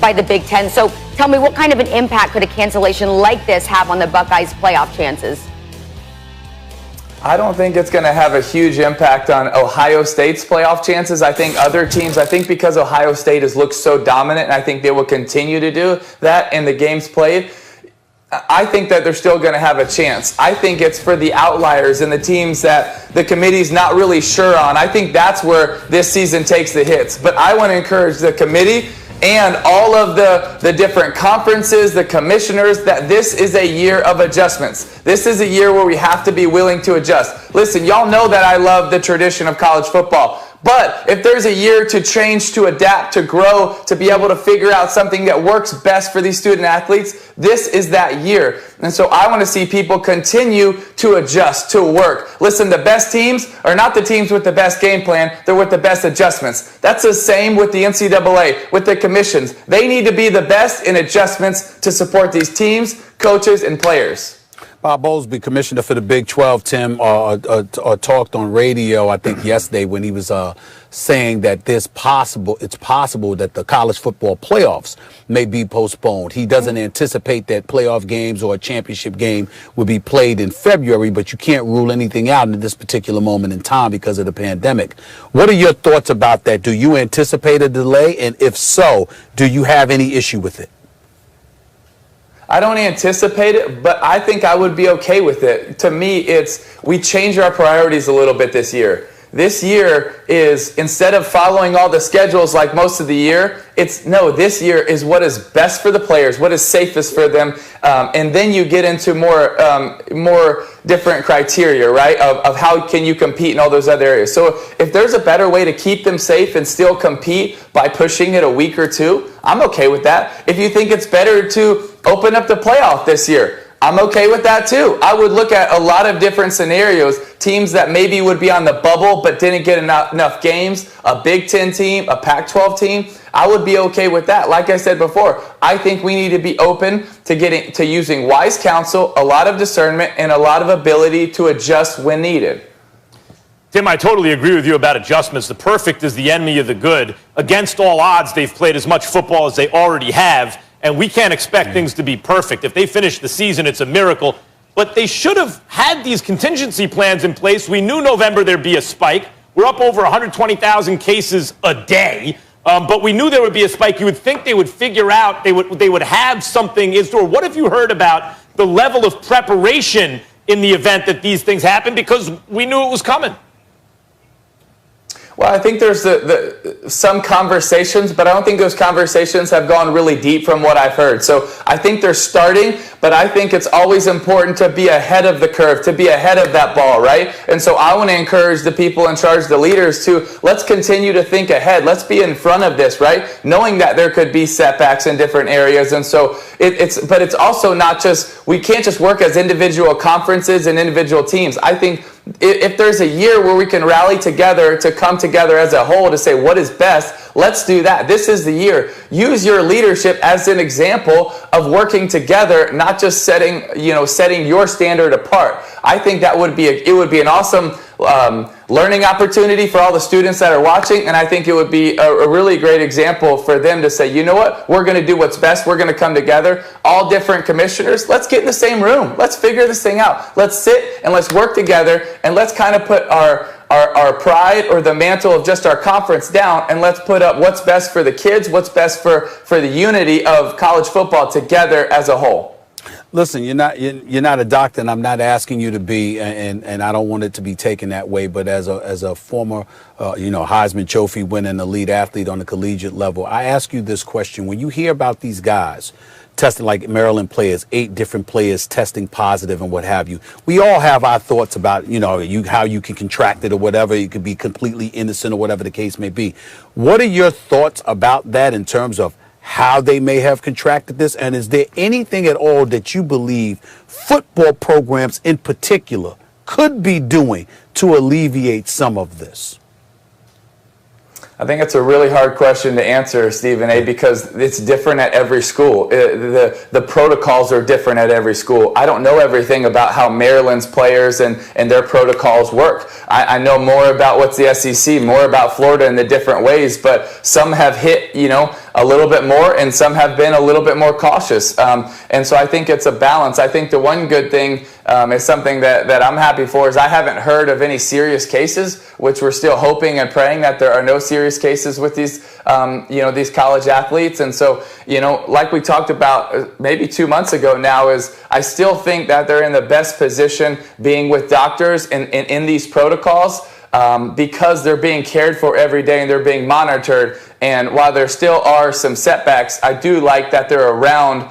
by the Big Ten. So tell me, what kind of an impact could a cancellation like this have on the Buckeyes' playoff chances? I don't think it's going to have a huge impact on Ohio State's playoff chances. I think other teams, because Ohio State has looked so dominant, and I think they will continue to do that in the games played, I think that they're still going to have a chance. I think it's for the outliers and the teams that the committee's not really sure on. I think that's where this season takes the hits. But I want to encourage the committee and all of the different conferences, the commissioners, that this is a year of adjustments. This is a year where we have to be willing to adjust. Listen, y'all know that I love the tradition of college football. But if there's a year to change, to adapt, to grow, to be able to figure out something that works best for these student athletes, this is that year. And so I want to see people continue to adjust, to work. Listen, the best teams are not the teams with the best game plan. They're with the best adjustments. That's the same with the NCAA, with the commissions. They need to be the best in adjustments to support these teams, coaches, and players. Bob Bowlesby, commissioner for the Big 12, Tim, talked on radio, I think yesterday, when he was saying that it's possible that the college football playoffs may be postponed. He doesn't anticipate that playoff games or a championship game will be played in February, but you can't rule anything out at this particular moment in time because of the pandemic. What are your thoughts about that? Do you anticipate a delay? And if so, do you have any issue with it? I don't anticipate it, but I think I would be okay with it. To me, we change our priorities a little bit this year. This year is, instead of following all the schedules like most of the year, this year is what is best for the players, what is safest for them, and then you get into more different criteria, right, of how can you compete in all those other areas. So if there's a better way to keep them safe and still compete by pushing it a week or two, I'm okay with that. If you think it's better to open up the playoff this year, I'm okay with that too. I would look at a lot of different scenarios, teams that maybe would be on the bubble but didn't get enough games, a Big Ten team, a Pac-12 team. I would be okay with that. Like I said before, I think we need to be open to using wise counsel, a lot of discernment, and a lot of ability to adjust when needed. Tim, I totally agree with you about adjustments. The perfect is the enemy of the good. Against all odds, they've played as much football as they already have. And we can't expect things to be perfect. If they finish the season, it's a miracle. But they should have had these contingency plans in place. We knew November there'd be a spike. We're up over 120,000 cases a day. But we knew there would be a spike. You would think they would figure out, they would have something in store. What have you heard about the level of preparation in the event that these things happen? Because we knew it was coming. Well, I think there's some conversations, but I don't think those conversations have gone really deep from what I've heard. So I think they're starting, but I think it's always important to be ahead of the curve, to be ahead of that ball, right? And so I want to encourage the people in charge, the leaders, to let's continue to think ahead. Let's be in front of this, right? Knowing that there could be setbacks in different areas. And so but it's also not just, we can't just work as individual conferences and individual teams. I think if there's a year where we can rally together to come together as a whole to say what is best, let's do that. This is the year. Use your leadership as an example of working together, not just setting your standard apart. I think that would be an awesome learning opportunity for all the students that are watching, and I think it would be a really great example for them to say, you know what, we're going to do what's best. We're going to come together, all different commissioners. Let's get in the same room. Let's figure this thing out. Let's sit and let's work together, and let's kind of put our pride or the mantle of just our conference down, and let's put up what's best for the kids, what's best for the unity of college football together as a whole. Listen, you're not a doctor, and I'm not asking you to be, and I don't want it to be taken that way. But as a former, Heisman Trophy winning elite athlete on the collegiate level, I ask you this question: when you hear about these guys testing, like Maryland players, 8 different players testing positive and what have you, we all have our thoughts about how you can contract it or whatever. You could be completely innocent or whatever the case may be. What are your thoughts about that in terms of how they may have contracted this? And is there anything at all that you believe football programs in particular could be doing to alleviate some of this? I think it's a really hard question to answer, Stephen A., because it's different at every school. The protocols are different at every school. I don't know everything about how Maryland's players and their protocols work. I know more about what's the SEC, more about Florida in the different ways, but some have hit, a little bit more, and some have been a little bit more cautious. And so I think it's a balance. I think the one good thing is something that I'm happy for is I haven't heard of any serious cases, which we're still hoping and praying that there are no serious cases with these, these college athletes. And so, like we talked about maybe 2 months ago now, is I still think that they're in the best position being with doctors and in these protocols because they're being cared for every day and they're being monitored. And while there still are some setbacks, I do like that they're around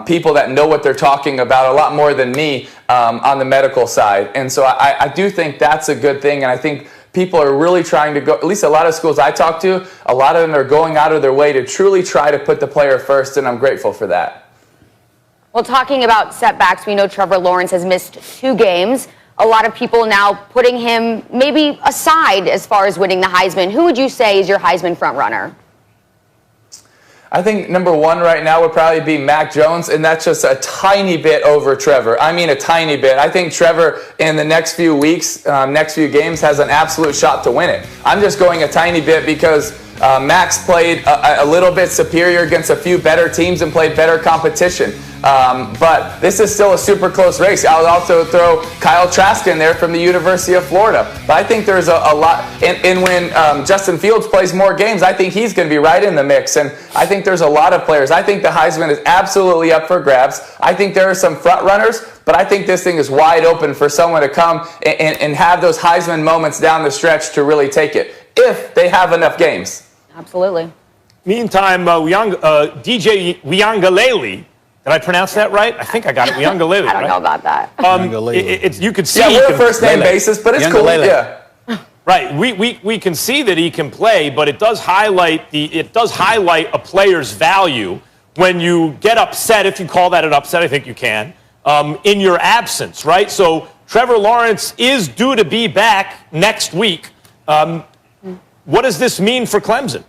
people that know what they're talking about a lot more than me on the medical side. And so I do think that's a good thing. And I think people are really trying to go, at least a lot of schools I talk to, a lot of them are going out of their way to truly try to put the player first, and I'm grateful for that. Well, talking about setbacks, we know Trevor Lawrence has missed 2 games. A lot of people now putting him maybe aside as far as winning the Heisman. Who would you say is your Heisman frontrunner? I think number 1 right now would probably be Mac Jones, and that's just a tiny bit over Trevor. I mean a tiny bit. I think Trevor in the next few weeks, next few games, has an absolute shot to win it. I'm just going a tiny bit because Max played a little bit superior against a few better teams and played better competition. But this is still a super close race. I'll also throw Kyle Trask in there from the University of Florida. But I think there's a lot. And when Justin Fields plays more games, I think he's going to be right in the mix. And I think there's a lot of players. I think the Heisman is absolutely up for grabs. I think there are some front runners, but I think this thing is wide open for someone to come and have those Heisman moments down the stretch to really take it, if they have enough games. Absolutely. Meantime, DJ Uiagalelei, did I pronounce that right? I think I got it. Uiagalelei. I don't know about that. You could see. Yeah, we're a first name basis, but it's cool. Yeah. Right. We can see that he can play, but it does highlight a player's value when you get upset, if you call that an upset, I think you can, in your absence, right? So Trevor Lawrence is due to be back next week. What does this mean for Clemson?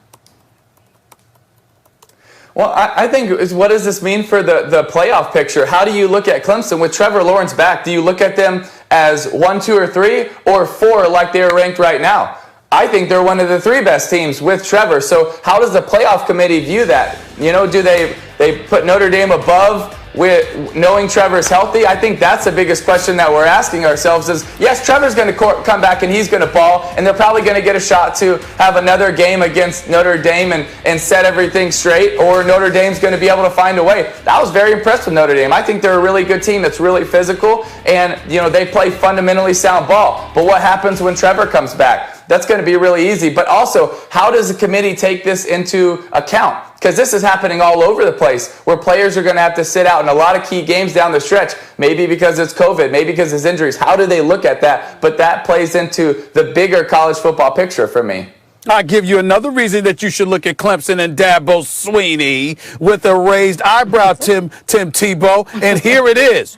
Well, I think what does this mean for the playoff picture? How do you look at Clemson with Trevor Lawrence back? Do you look at them as 1, 2, or 3, or 4 like they're ranked right now? I think they're one of the 3 best teams with Trevor. So how does the playoff committee view that? Do they put Notre Dame above with knowing Trevor's healthy? I think that's the biggest question that we're asking ourselves is, yes, Trevor's going to come back and he's going to ball, and they're probably going to get a shot to have another game against Notre Dame and set everything straight, or Notre Dame's going to be able to find a way. I was very impressed with Notre Dame. I think they're a really good team that's really physical, and they play fundamentally sound ball. But what happens when Trevor comes back? That's going to be really easy. But also, how does the committee take this into account? Because this is happening all over the place, where players are going to have to sit out in a lot of key games down the stretch, maybe because it's COVID, maybe because it's injuries. How do they look at that? But that plays into the bigger college football picture for me. I'll give you another reason that you should look at Clemson and Dabo Swinney with a raised eyebrow, Tim Tebow. And here it is.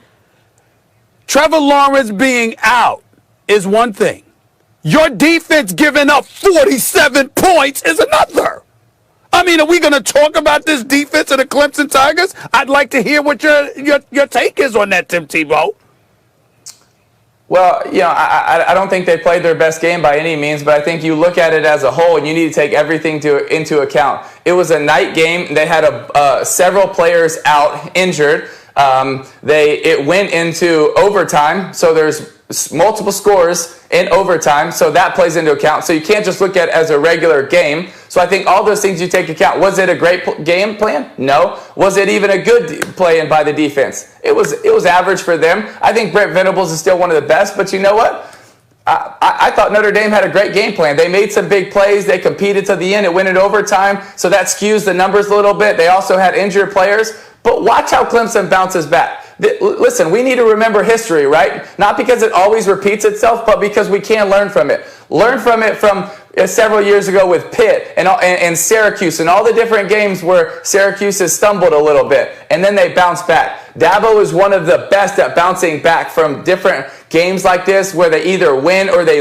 Trevor Lawrence being out is one thing. Your defense giving up 47 points is another. I mean, are we going to talk about this defense of the Clemson Tigers? I'd like to hear what your take is on that, Tim Tebow. Well, I don't think they played their best game by any means, but I think you look at it as a whole and you need to take everything into account. It was a night game. They had several players out injured. It went into overtime, so there's multiple scores in overtime, so that plays into account. So you can't just look at it as a regular game. So I think all those things you take account. Was it a great game plan? No. Was it even a good play-in by the defense? It was average for them. I think Brent Venables is still one of the best, but you know what? I thought Notre Dame had a great game plan. They made some big plays. They competed to the end. It went in overtime, so that skews the numbers a little bit. They also had injured players. But watch how Clemson bounces back. Listen, we need to remember history, right? Not because it always repeats itself, but because we can learn from it. Learn from it from several years ago with Pitt and Syracuse and all the different games where Syracuse has stumbled a little bit, and then they bounce back. Dabo is one of the best at bouncing back from different games like this where they either win or they